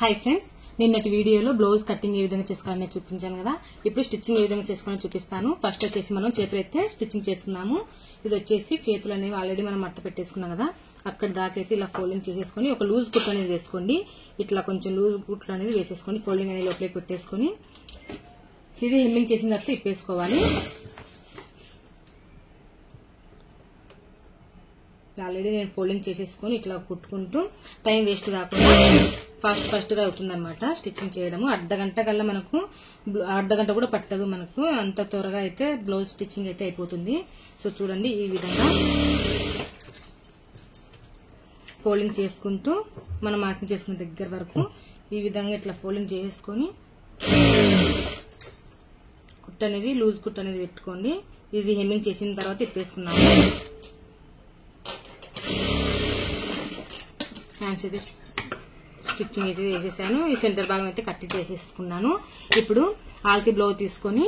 Hi friends నిన్నటి వీడియోలో blouse cutting ఏ విధంగా చేసుకోవాలని చూపించాను కదా ఇప్పుడు స్టిచ్చింగ్ ఏ విధంగా చేసుకోవాలని చూపిస్తాను ఫస్ట్ వచ్చేసి మనం చేతులు అయితే స్టిచ్చింగ్ చేస్తున్నాము ఇది వచ్చేసి చేతులు అనేవి ఆల్రెడీ మనం మడత పెట్టేసుకున్నాం కదా అక్కడ దాకా అయితే ఇలా ఫోల్డింగ్ చేసేసుకొని ఒక లూజ్ కుట్ అనేది వేసుకోండి ఇట్లా కొంచెం లూజ్ కుట్లు అనేది వేసేసుకొని ఫోల్డింగ్ అనేది లోపలికి పెట్టేసుకొని ఇది హెమ్మింగ్ చేసిన తర్వాత ఇప్పేసుకోవాలి ఆల్రెడీ నేను ఫోల్డింగ్ చేసేసుకొని ఇట్లా కుట్టుకుంటూ టైం వేస్ట్ కాకుండా ఫాస్ట్ గా అవుతుందన్నమాట స్టిచ్చింగ్ చేయడము అర్ధగంట కల్లా మనకు అర్ధగంట కూడా పట్టదు మనకు అంత త్వరగా అయితే బ్లౌజ్ స్టిచ్చింగ్ అయితే అయిపోతుంది సో చూడండి ఈ విధంగా ఫోల్డింగ్ చేసుకుంటూ మనం మార్కింగ్ చేసుకున్న దగ్గర వరకు ఈ విధంగా ఇట్లా ఫోల్డింగ్ చేసుకొని కుట్టు అనేది లూజ్ కుట్టు అనేది పెట్టుకోండి ఇది హెమ్మింగ్ చేసిన తర్వాత ఇప్పేసుకున్నాము హ్యాండ్స్ అయితే స్టిచ్చింగ్ అయితే వేసేసాను ఈ సెంటర్ భాగం అయితే కట్ చేసేసుకున్నాను ఇప్పుడు ఆల్తి బ్లౌజ్ తీసుకొని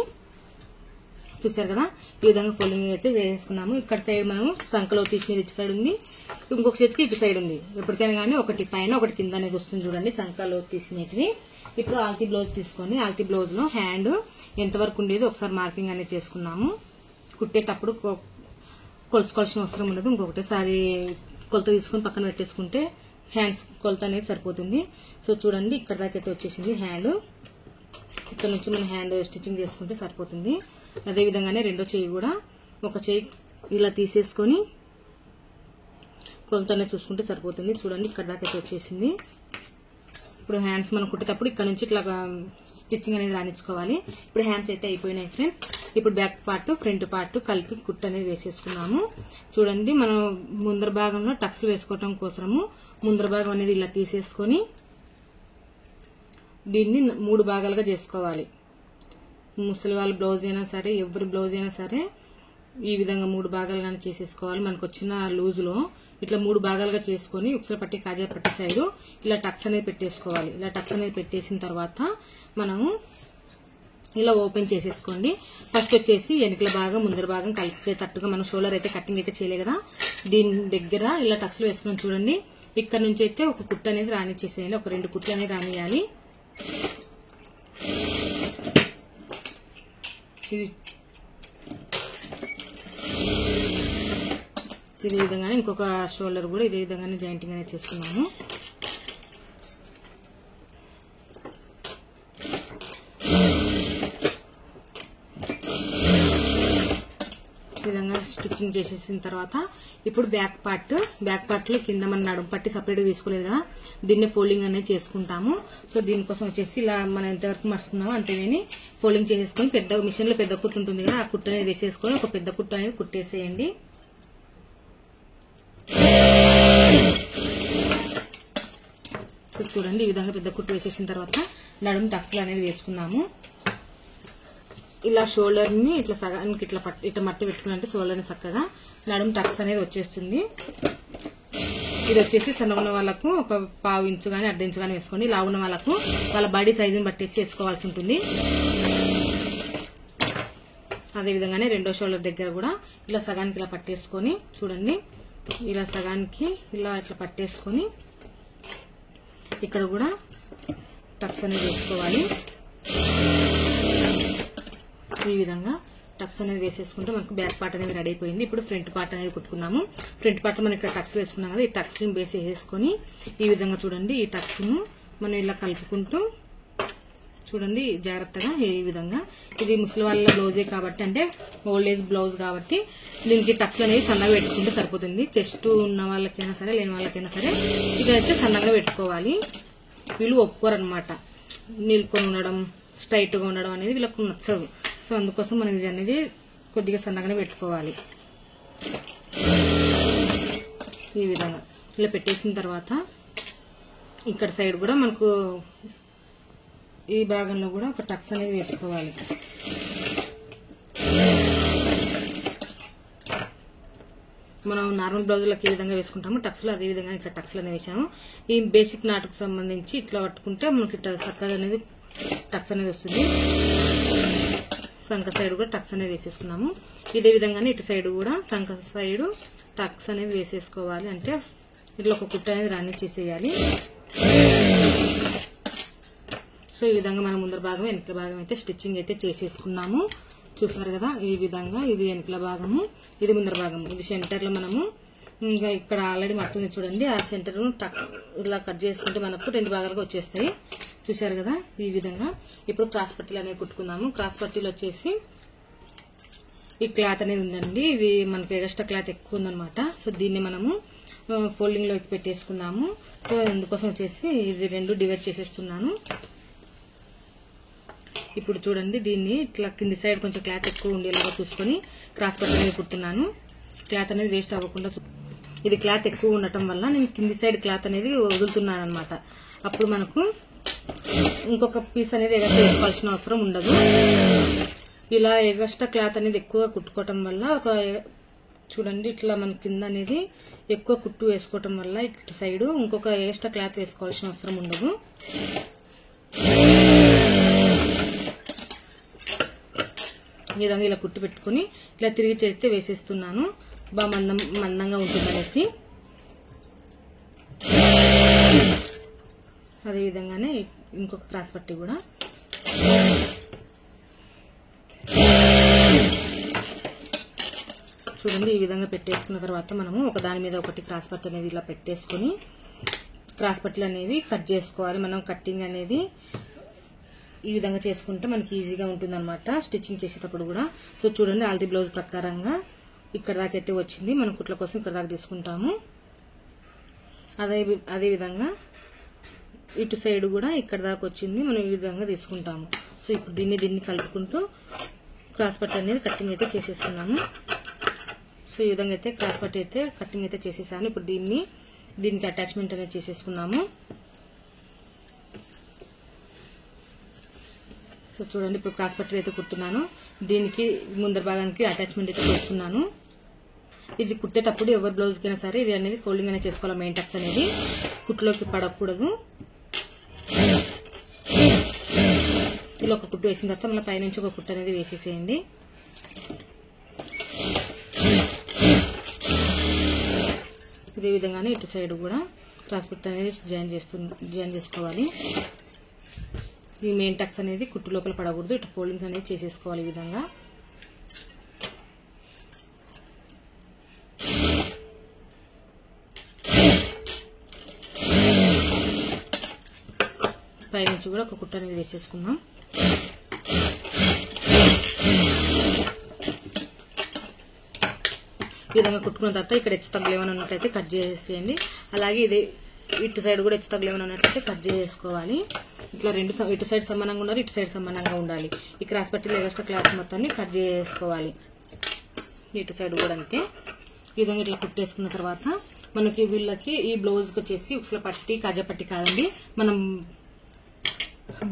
చూసారు కదా ఈ విధంగా ఫోల్డింగ్ అయితే వేసేసుకున్నాము ఇక్కడ సైడ్ మనం సంకలో తీసినది ఇటు సైడ్ ఉంది ఇంకొక చేతికి ఇటు సైడ్ ఉంది ఎప్పటికైనా కానీ ఒకటి పైన ఒకటి కింద అనేది వస్తుంది చూడండి సంకలో తీసినవి ఇప్పుడు ఆల్తి బ్లౌజ్ తీసుకొని ఆల్తి బ్లౌజ్ లో హ్యాండ్ ఎంతవరకు ఉండేది ఒకసారి మార్కింగ్ అనేది చేసుకున్నాము కుట్టేటప్పుడు కొలుసుకోవాల్సిన అవసరం ఉండదు ఇంకొకటిసారి కొలత తీసుకొని పక్కన పెట్టేసుకుంటే హ్యాండ్స్ కొలత అనేది సరిపోతుంది సో చూడండి ఇక్కడ దాకా అయితే వచ్చేసింది హ్యాండ్ ఇక్కడ నుంచి మనం హ్యాండ్ స్టిచ్చింగ్ చేసుకుంటే సరిపోతుంది అదే విధంగానే రెండో చేయి కూడా ఒక చేయి ఇలా తీసేసుకొని కొలత అనేది చూసుకుంటే సరిపోతుంది చూడండి ఇక్కడ దాకా అయితే వచ్చేసింది ఇప్పుడు హ్యాండ్స్ మనం కుట్టేటప్పుడు ఇక్కడ నుంచి ఇట్లా స్టిచ్చింగ్ అనేది రాణించుకోవాలి ఇప్పుడు హ్యాండ్స్ అయితే అయిపోయినాయి ఫ్రెండ్స్ ఇప్పుడు బ్యాక్ పార్ట్ ఫ్రంట్ పార్ట్ కలిపి కుట్టు అనేది వేసేసుకున్నాము చూడండి మనం ముందర భాగంలో టక్స్ వేసుకోవటం కోసము ముందర భాగం అనేది ఇలా తీసేసుకొని దీన్ని 3 భాగాలుగా చేసుకోవాలి ముసలి వాళ్ళ బ్లౌజ్ అయినా సరే ఎవరి బ్లౌజ్ అయినా సరే ఈ విధంగా 3 భాగాలుగానే చేసేసుకోవాలి మనకు వచ్చిన లూజ్ లో ఇట్లా 3 భాగాలుగా చేసుకొని ఉక్సల పట్టి కాజా పట్టి సైడ్ ఇలా టక్స్ అనేది పెట్టేసుకోవాలి ఇలా టక్స్ అనేది పెట్టేసిన తర్వాత మనము ఇలా ఓపెన్ చేసేసుకోండి ఫస్ట్ వచ్చేసి వెనకల భాగం ముందర భాగం కలిపేటట్టుగా మనం షోల్డర్ అయితే కటింగ్ అయితే చేయలే కదా దీని దగ్గర ఇలా టక్స్ వేసుకున్నాం చూడండి ఇక్కడ నుంచి అయితే ఒక కుట్టు అనేది రానిచ్చేసేయండి ఒక 2 కుట్లు అనేది రానియాలి ఇదే విధంగానే ఇంకొక షోల్డర్ కూడా ఇదే విధంగానే జాయింటింగ్ అనేది చేసుకున్నాము ఈ విధంగా స్టిచ్చింగ్ చేసేసిన తర్వాత ఇప్పుడు బ్యాక్ పార్ట్ లో కింద మన నడుము పట్టి సపరేట్ గా తీసుకోలేదు కదా దీన్ని ఫోల్డింగ్ అనేది చేసుకుంటాము సో దీనికోసం వచ్చేసి ఇలా మనం ఎంతవరకు మర్చుకున్నామో అంతేగాని ఫోల్డింగ్ చేసేసుకొని పెద్ద మిషన్ లో పెద్ద కుట్టు ఉంటుంది కదా ఆ కుట్టు అనేది వేసేసుకొని ఒక పెద్ద కుట్టు అనేది కుట్టేసేయండి చూడండి ఈ విధంగా పెద్ద కుట్టు వేసేసిన తర్వాత నడుము టక్స్లు అనేది వేసుకున్నాము ఇలా షోల్డర్ ని ఇట్లా సగానికి ఇట్లా మట్టి పెట్టుకున్నట్టు షోల్డర్ ని చక్కగా నడుము టక్స్ అనేది వచ్చేస్తుంది ఇది వచ్చేసి సన్న ఉన్న వాళ్ళకు ఒక పావు ఇంచు గానీ అర్ధ ఇంచు గానీ వేసుకోండి ఇలా ఉన్న వాళ్ళకు వాళ్ళ బాడీ సైజుని బట్టేసి వేసుకోవాల్సి ఉంటుంది అదే విధంగానే రెండో షోల్డర్ దగ్గర కూడా ఇలా సగానికి ఇలా పట్టేసుకొని చూడండి ఇలా సగానికి ఇలా ఇట్లా పట్టేసుకొని ఇక్కడ కూడా టక్స్ అనేది వేసుకోవాలి ఈ విధంగా టక్స్ అనేది వేసేసుకుంటే మనకు బ్యాక్ పార్ట్ అనేది రెడీ అయిపోయింది ఇప్పుడు ఫ్రంట్ పార్ట్ అనేది కుట్టుకున్నాము ఫ్రంట్ పార్ట్ మనం ఇక్కడ టక్స్ వేసుకున్నాం కదా ఈ టక్స్ ని బేస్ వేసేసుకొని ఈ విధంగా చూడండి ఈ టక్స్ ను మనం ఇలా కలుపుకుంటూ చూడండి జాగ్రత్తగా ఈ విధంగా ఇది ముసలి వాళ్ళ బ్లౌజే కాబట్టి అంటే ఓల్డ్ ఏజ్ బ్లౌజ్ కాబట్టి దీనికి టక్స్ అనేది సన్నగా పెట్టుకుంటే సరిపోతుంది చెస్ట్ ఉన్న వాళ్ళకైనా సరే లేని వాళ్ళకైనా సరే ఇదైతే సన్నగా పెట్టుకోవాలి వీళ్ళు ఒప్పుకోరనమాట నిల్కొని ఉండడం స్ట్రైట్ గా ఉండడం అనేది వీళ్ళకు నచ్చదు సో అందుకోసం మనం ఇది అనేది కొద్దిగా సన్నగానే పెట్టుకోవాలి ఈ విధంగా ఇలా పెట్టేసిన తర్వాత ఇక్కడ సైడ్ కూడా మనకు ఈ భాగంలో కూడా ఒక టక్స్ అనేది వేసుకోవాలి మనం నార్మల్ బ్లౌజులకు ఏ విధంగా వేసుకుంటాము టక్స్లు అదే విధంగా ఇక్కడ టక్స్లు అనేది వేసాము ఈ బేసిక్ నాటుకు సంబంధించి ఇట్లా పట్టుకుంటే మనకి ఇట్లా చక్కగా అనేది టక్స్ అనేది వస్తుంది సంక సైడ్ కూడా టక్స్ అనేది వేసేసుకున్నాము ఇదే విధంగానే ఇటు సైడ్ కూడా సంక సైడ్ టక్స్ అనేది వేసేసుకోవాలి అంటే ఇట్లా ఒక కుట్ట అనేది రానిచ్చేసేయాలి ఈ విధంగా మనం ముందర భాగం వెనకల భాగం అయితే స్టిచ్చింగ్ అయితే చేసేసుకున్నాము. చూసారు కదా, ఈ విధంగా ఇది వెనకల భాగము, ఇది ముందర భాగము. ఇది సెంటర్ లో మనము ఇంకా ఇక్కడ ఆల్రెడీ మట్టుంది చూడండి, ఆ సెంటర్ ఇలా కట్ చేసుకుంటే మనకు 2 భాగాలుగా వచ్చేస్తాయి. చూసారు కదా, ఈ విధంగా. ఇప్పుడు క్రాస్ పట్టీలు అనేవి కుట్టుకుందాము. క్రాస్ పట్టీలు వచ్చేసి ఈ క్లాత్ అనేది ఉందండి, ఇది మనకి ఎక్స్ట్రా క్లాత్ ఎక్కువ ఉందన్నమాట. సో దీన్ని మనము ఫోల్డింగ్ లోకి పెట్టేసుకున్నాము. సో అందుకోసం వచ్చేసి ఇది 2 డివైడ్ చేసేస్తున్నాను. ఇప్పుడు చూడండి, దీన్ని ఇట్లా కింది సైడ్ కొంచెం క్లాత్ ఎక్కువ ఉండేలాగా చూసుకొని క్రాస్ పట్టీ అనేది కుడుతున్నాను. క్లాత్ అనేది వేస్ట్ అవ్వకుండా. ఇది క్లాత్ ఎక్కువ ఉండటం వల్ల నేను కింది సైడ్ క్లాత్ అనేది వదులుతున్నాను అనమాట. అప్పుడు మనకు ఇంకొక పీస్ అనేది ఎగస్ట్రా వేసుకోవాల్సిన అవసరం ఉండదు. ఇలా ఎగస్ట్రా క్లాత్ అనేది ఎక్కువ కుట్టుకోవటం వల్ల చూడండి, ఇట్లా మన కింద అనేది ఎక్కువ కుట్టు వేసుకోవటం వల్ల ఇటు సైడ్ ఇంకొక ఎక్స్ట్రా క్లాత్ వేసుకోవాల్సిన అవసరం ఉండదు. ఈ విధంగా ఇలా కుట్టు పెట్టుకుని ఇలా తిరిగి చేస్తే వేసేస్తున్నాను. బాగా మందంగా ఉంటుందనేసి. అదే విధంగానే ఇంకొక క్రాస్ పట్టీ కూడా చూడండి, ఈ విధంగా పెట్టేసుకున్న తర్వాత మనము ఒక దాని మీద ఒకటి క్రాస్ పట్టీ అనేది ఇలా పెట్టేసుకుని క్రాస్ పట్టీలు అనేవి కట్ చేసుకోవాలి. మనం కట్టింగ్ అనేది ఈ విధంగా చేసుకుంటే మనకి ఈజీగా ఉంటుంది అనమాట స్టిచ్చింగ్ చేసేటప్పుడు కూడా. సో చూడండి, ఆల్ది బ్లౌజ్ ప్రకారంగా ఇక్కడ దాకా అయితే వచ్చింది. మనం కుట్ల కోసం ఇక్కడ దాకా తీసుకుంటాము. అదే విధంగా ఇటు సైడ్ కూడా ఇక్కడ దాకా వచ్చింది, మనం ఈ విధంగా తీసుకుంటాము. సో ఇప్పుడు దీన్ని కలుపుకుంటూ క్రాస్ పట్టీ అనేది కటింగ్ అయితే చేసేస్తున్నాము. సో ఈ విధంగా అయితే క్రాస్ పట్టీ అయితే కటింగ్ అయితే చేసేసాను. ఇప్పుడు దీనికి అటాచ్మెంట్ అనేది చేసేసుకున్నాము. సో చూడండి, ఇప్పుడు క్రాస్ పట్టీ అయితే కుడుతున్నాను. దీనికి ముందర భాగానికి అటాచ్మెంట్ అయితే చేస్తున్నాను. ఇది కుట్టేటప్పుడు ఎవరి బ్లౌజ్కైనా సరే ఇది అనేది ఫోల్డింగ్ అనేది చేసుకోవాలి. మెయిన్ టక్స్ అనేది కుట్టులోకి పడకూడదు. ఇలా ఒక కుట్టు వేసిన తర్వాత మళ్ళీ పైనుంచి ఒక కుట్టు అనేది వేసేసేయండి. ఇదే విధంగానే ఇటు సైడ్ కూడా క్రాస్ పట్టీ అనేది జాయిన్ చేసుకోవాలి. ఈ మెయిన్ టక్స్ అనేది కుట్టు లోపల పడకూడదు. ఇటు ఫోల్డింగ్ అనేది చేసేసుకోవాలి. ఈ విధంగా పైనుంచి కూడా ఒక కుట్టు అనేది వేసేసుకుందాం. ఈ విధంగా కుట్టుకున్న తర్వాత ఇక్కడ హెచ్చు తగ్గులు ఏమైనా ఉన్నట్లయితే కట్ చేసేయండి. అలాగే ఇది ఇటు సైడ్ కూడా హెచ్చు తగ్గులు ఏమైనా ఉన్నట్లయితే కట్ చేసుకోవాలి. ఇట్లా ఇటు సైడ్ సమానంగా ఉండాలి, ఇటు సైడ్ సమానంగా ఉండాలి. ఈ క్రాస్ పట్టీలో ఎక్స్ట్రా క్లాత్ మొత్తాన్ని కట్ చేసుకోవాలి. ఇటు సైడ్ కూడా అంతే. ఈ విధంగా ఇట్లా కుట్టేసుకున్న తర్వాత మనకి వీళ్ళకి ఈ బ్లౌజ్కి వచ్చేసి ఉక్సుల పట్టి కాజా పట్టి కాదండి, మనం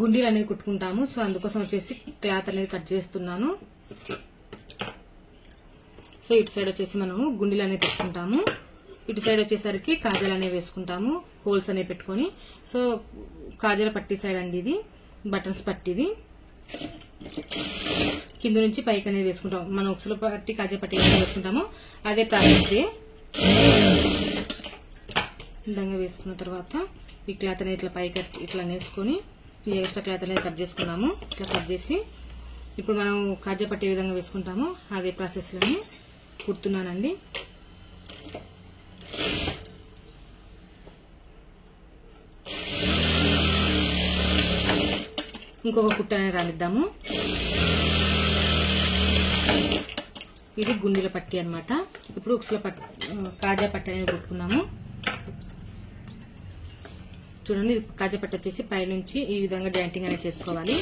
గుండీలు అనేది కుట్టుకుంటాము. సో అందుకోసం వచ్చేసి క్లాత్ అనేది కట్ చేస్తున్నాను. సో ఇటు సైడ్ వచ్చేసి మనము గుండీలు అనేది పెట్టుకుంటాము. ఇటు సైడ్ వచ్చేసరికి కాజాలు అనేవి వేసుకుంటాము, హోల్స్ అనేవి పెట్టుకొని. సో కాజాల పట్టి సైడ్ అండి ఇది, బటన్స్ పట్టిది. కింద నుంచి పైకి అనేది వేసుకుంటాం. మనం ఉక్సుల పట్టి కాజా పట్టి వేసుకుంటాము, అదే ప్రాసెస్. విధంగా వేసుకున్న తర్వాత ఈ క్లాత్ అనేది ఇట్లా పైకి ఇట్లా వేసుకొని ఈ ఎక్స్ట్రా క్లాత్ అనేది కట్ చేసుకున్నాము. ఇట్లా కట్ చేసి ఇప్పుడు మనం కాజా పట్టి ఏ విధంగా వేసుకుంటామో అదే ప్రాసెస్ లోనే కుడుతున్నానండి. ఇంకొక కుట్టు అనేది రానిద్దాము. ఇది గుండెల పట్టి అన్నమాట. ఇప్పుడు ఉక్సుల పట్టి కాజా పట్టి అనేది కుట్టుకున్నాము. చూడండి, కాజా పట్టి వచ్చేసి పైనుంచి ఈ విధంగా జాయింటింగ్ అనేది చేసుకోవాలి.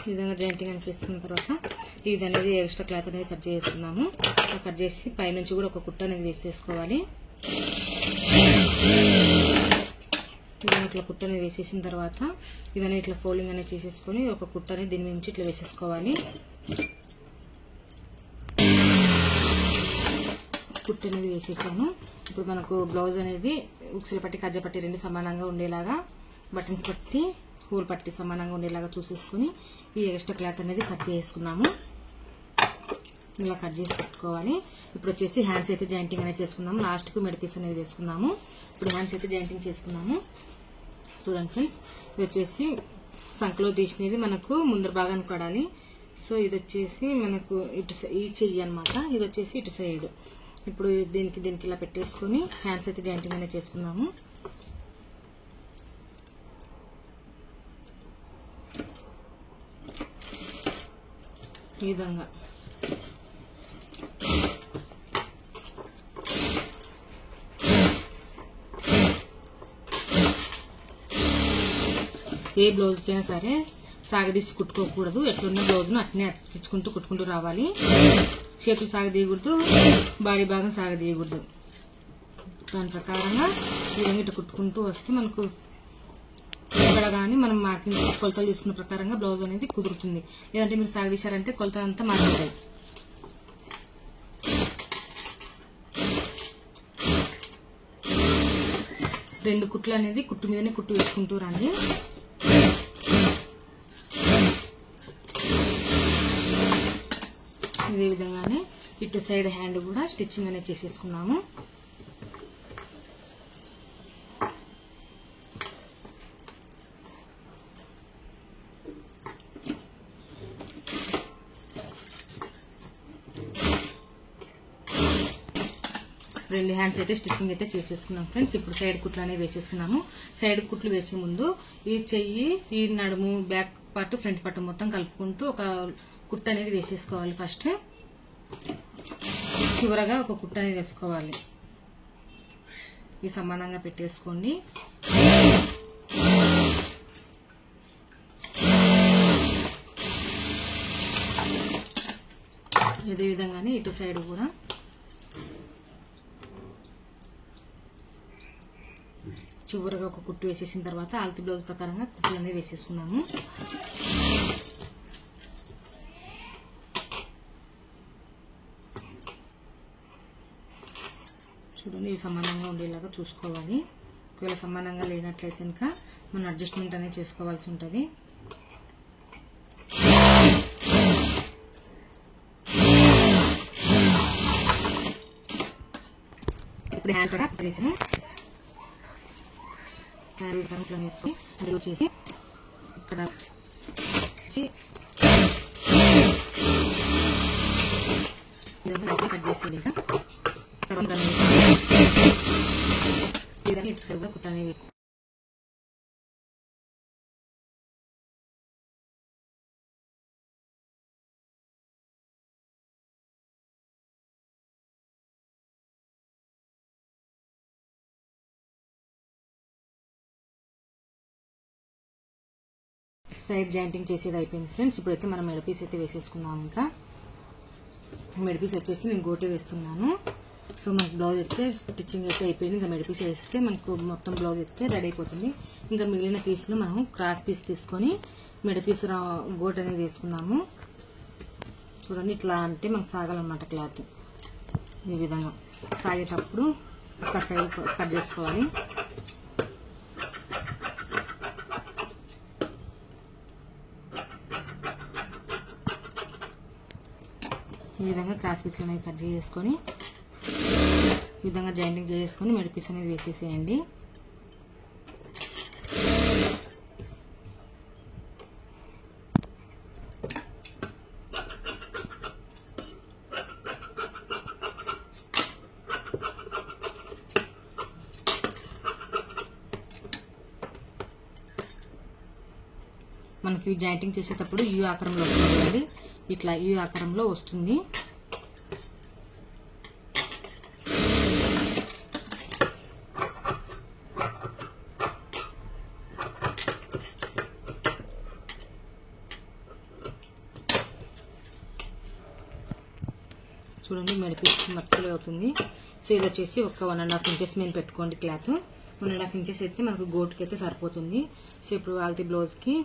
ఈ విధంగా జాయింటింగ్ అనేది చేసుకున్న తర్వాత ఇది అనేది ఎక్స్ట్రా క్లాత్ అనేది కట్ చేసుకున్నాము. కట్ చేసి పైనుంచి కూడా ఒక కుట్టు అనేది వేసేసుకోవాలి. ఇదని ఇట్లా కుట్టు అనేది వేసేసిన తర్వాత ఇదని ఇట్లా ఫోల్డింగ్ అనేది చేసేసుకొని ఒక కుట్టు అనేది దీని నుంచి ఇట్లా వేసేసుకోవాలి. కుట్టు అనేది వేసేసాను. ఇప్పుడు మనకు బ్లౌజ్ అనేది ఉక్సుల పట్టి కాజా పట్టి రెండు సమానంగా ఉండేలాగా, బటన్స్ పట్టి హోల్ పట్టి సమానంగా ఉండేలాగా చూసేసుకుని ఈ ఎక్స్ట్రా క్లాత్ అనేది కట్ చేసుకున్నాము. ఇలా కట్ చేసి పెట్టుకోవాలి. ఇప్పుడు వచ్చేసి హ్యాండ్స్ అయితే జాయింటింగ్ అనేది చేసుకుందాము. లాస్ట్కు మెడ పీస్ అనేది వేసుకుందాము. ఇప్పుడు హ్యాండ్స్ అయితే జాయింటింగ్ చేసుకున్నాము. చూడండి ఫ్రెండ్స్, ఇది వచ్చేసి సంకలో తీసినది మనకు ముందర భాగానికి పడాలి. సో ఇది వచ్చేసి మనకు ఇటు ఈ చెయ్యి అనమాట, ఇది వచ్చేసి ఇటు సైడ్. ఇప్పుడు దీనికి ఇలా పెట్టేసుకుని హ్యాండ్స్ అయితే జాయింటింగ్ అనేది చేసుకున్నాము. ఈ విధంగా ఏ బ్లౌజ్కైనా సరే సాగదీసి కుట్టుకోకూడదు. ఎట్లున్న బ్లౌజ్ను అట్నే అతికించుకుంటూ కుట్టుకుంటూ రావాలి. చేతులు సాగదీయకూడదు, బాడీ భాగం సాగదీయకూడదు. దాని ప్రకారంగా ఈ విధంగా ఇట్లా కుట్టుకుంటూ వస్తే మనకు ఇక్కడ కానీ మనం మార్కింగ్ కొలతలు తీసుకున్న ప్రకారంగా బ్లౌజ్ అనేది కుదురుతుంది. లేదంటే మీరు సాగదీశారంటే కొలతలు అంతా మారిపోతాయి. రెండు కుట్లు అనేది కుట్టు మీదనే కుట్టు వేసుకుంటూ రండి. ఇదే విధంగానే ఇటు సైడ్ హ్యాండ్ కూడా స్టిచ్చింగ్ అనేది చేసేసుకున్నాము. రెండు హ్యాండ్స్ అయితే స్టిచ్చింగ్ అయితే చేసేసుకున్నాం ఫ్రెండ్స్. ఇప్పుడు సైడ్ కుట్లు అనేవి వేసేసుకున్నాము. సైడ్ కుట్లు వేసే ముందు ఈ చెయ్యి, ఈ నడుము, బ్యాక్ పార్ట్, ఫ్రంట్ పార్ట్ మొత్తం కలుపుకుంటూ ఒక కుట్టు అనేది వేసేసుకోవాలి. ఫస్ట్ చివరగా ఒక కుట్టు అనేది వేసుకోవాలి. ఇవి సమానంగా పెట్టేసుకోండి. ఇదే విధంగానే ఇటు సైడ్ కూడా చివరగా ఒక కుట్టు వేసేసిన తర్వాత ఆల్తి బ్లౌజ్ ప్రకారంగా కుట్లు అనేది వేసేసుకున్నాము. చూడండి, ఇవి సమానంగా ఉండేలాగా చూసుకోవాలి. ఒకవేళ సమానంగా లేనట్లయితే కనుక మనం అడ్జస్ట్మెంట్ అనేది చేసుకోవాల్సి ఉంటుంది. ఇప్పుడు హ్యాండ్ కూడా వేసాము. హ్యాండ్ వేసి అందులో చేసి ఇక్కడ కట్ చేసేది ఇటు సైడ్ కూడా కుట్ట అనేది వేసుకో. సైడ్ జాయింటింగ్ చేసేది అయిపోయింది ఫ్రెండ్స్. ఇప్పుడైతే మనం మెడ పీస్ అయితే వేసేసుకున్నాము. ఇంకా మెడ పీస్ వచ్చేసి నేను గోటే వేస్తున్నాను. సో మనకు బ్లౌజ్ అయితే స్టిచ్చింగ్ అయితే అయిపోయింది. ఇంకా మెడ పీస్ వేస్తే మనకు మొత్తం బ్లౌజ్ అయితే రెడీ అయిపోతుంది. ఇంకా మిగిలిన పీస్లో మనం క్రాస్ పీస్ తీసుకొని మెడ పీస్ గోట్ అనేది వేసుకున్నాము. చూడండి, ఇట్లా అంటే మనకు సాగాలన్నమాట క్లాత్. ఈ విధంగా సాగేటప్పుడు అక్కడ సైడ్ కట్ చేసుకోవాలి. ఈ విధంగా క్రాస్ పీస్ అనేవి కట్ చేసుకొని ఈ విధంగా జాయింటింగ్ చేసుకొని మెడ పీస్ అనేది వేసేసేయండి. మనకి జాయింటింగ్ చేసేటప్పుడు యూ ఆకారంలో వస్తుంది. ఇట్లా యూ ఆకారంలో వస్తుంది. చూడండి, మెడ పీస్ మచ్చలు అవుతుంది. సో ఇది వచ్చేసి ఒక 1.5 ఇంచెస్ మీద పెట్టుకోండి క్లాత్. 1.5 ఇంచెస్ అయితే మనకు గోటుకి అయితే సరిపోతుంది. సో ఇప్పుడు ఆల్తి బ్లౌజ్కి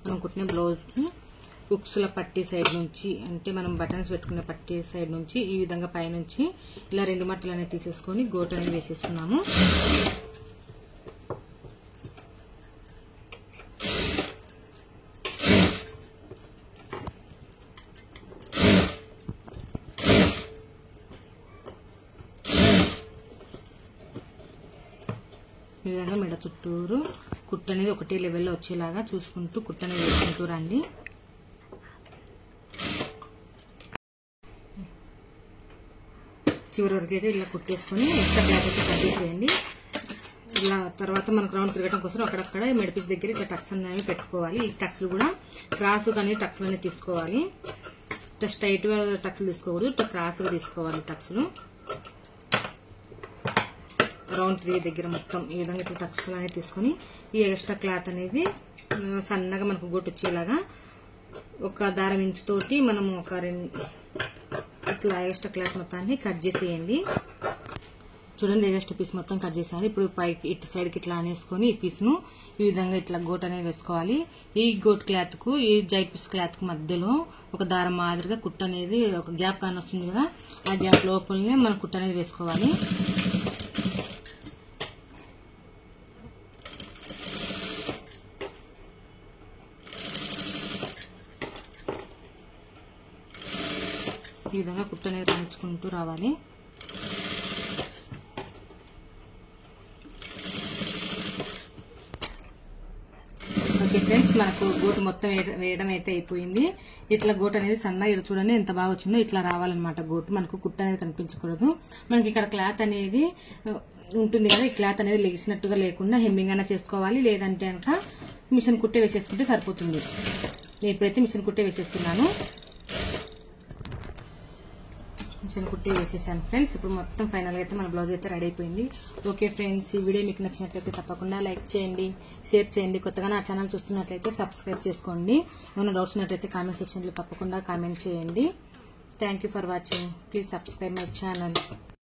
మనం కుట్టిన బ్లౌజ్కి ఉక్సుల పట్టీ సైడ్ నుంచి, అంటే మనం బటన్స్ పెట్టుకునే పట్టీ సైడ్ నుంచి ఈ విధంగా పైనుంచి ఇలా 2 మట్టలు అనేది తీసేసుకొని గోటు అనేది వేసేసుకున్నాము. ఈ విధంగా మెడ చుట్టూరు కుట్టు అనేది ఒకటే లెవెల్లో వచ్చేలాగా చూసుకుంటూ కుట్టు అనేది వేసుకుంటూ రండి. చివరి వరకు అయితే ఇలా కుట్టేసుకొని ఎక్స్ట్రా క్లాత్ అయితే కట్ చేసేయండి. ఇలా తర్వాత మనకు రౌండ్ తిరగడం కోసం అక్కడక్కడ మెడపీస్ దగ్గర ఇట్లా టక్స్ అనేవి పెట్టుకోవాలి. ఈ టక్స్లు కూడా క్రాస్ కానీ టక్స్లు అనేది తీసుకోవాలి. ఇట్లా స్ట్రైట్ గా టక్స్లు తీసుకోకూడదు, ఇట్లా క్రాస్ గా తీసుకోవాలి టక్స్లు. రౌండ్ తిరిగే దగ్గర మొత్తం ఈ విధంగా ఇట్లా టక్స్లు అనేది తీసుకొని ఈ ఎక్స్ట్రా క్లాత్ అనేది సన్నగా మనకు గొట్టు వచ్చేలాగా ఒక దారం ఇంచు తోటి మనము ఒక ఇట్లా ఎక్స్ట్రా క్లాత్ మొత్తాన్ని కట్ చేసేయండి. చూడండి ఎక్స్ట్రా పీస్ మొత్తం కట్ చేసాను. ఇప్పుడు పైకి ఇటు సైడ్ కి ఇట్లా అనేసుకొని ఈ పీస్ ను ఈ విధంగా ఇట్లా గోట్ అనేది వేసుకోవాలి. ఈ గోట్ క్లాత్ కు ఈ జైట్ పీస్ క్లాత్ కు మధ్యలో ఒక దారం మాదిరిగా కుట్టు అనేది ఒక గ్యాప్ కాని వస్తుంది కదా, ఆ గ్యాప్ లోపలనే మనం కుట్టు అనేది వేసుకోవాలి. ఈ విధంగా కుట్టు అనేది రాయించుకుంటూ రావాలి. ఓకే ఫ్రెండ్స్, మనకు గోటు మొత్తం వేయడం అయితే అయిపోయింది. ఇట్లా గోటు అనేది సన్నగా ఇది చూడండి ఎంత బాగా వచ్చిందో, ఇట్లా రావాలన్నమాట గోటు. మనకు కుట్టు అనేది కనిపించకూడదు. మనకి ఇక్కడ క్లాత్ అనేది ఉంటుంది కదా, ఈ క్లాత్ అనేది లెగిసినట్టుగా లేకుండా హెమ్మింగ్ అయినా చేసుకోవాలి, లేదంటే కనుక మిషన్ కుట్టే వేసేసుకుంటే సరిపోతుంది. నేను ఇప్పుడైతే మిషన్ కుట్టే వేసేస్తున్నాను. మిషన్ కుట్టే వేసేసాను ఫ్రెండ్స్. ఇప్పుడు మొత్తం ఫైనల్ గా అయితే మన బ్లౌజ్ అయితే రెడీ అయిపోయింది. ఓకే ఫ్రెండ్స్, ఈ వీడియో మీకు నచ్చినట్లయితే తప్పకుండా లైక్ చేయండి, షేర్ చేయండి. కొత్తగా నా ఛానల్ చూస్తున్నట్లయితే సబ్స్క్రైబ్ చేసుకోండి. ఏమైనా డౌట్స్ ఉన్నట్లయితే కామెంట్ సెక్షన్ లో తప్పకుండా కామెంట్ చేయండి. Thank you for watching. Please subscribe my channel.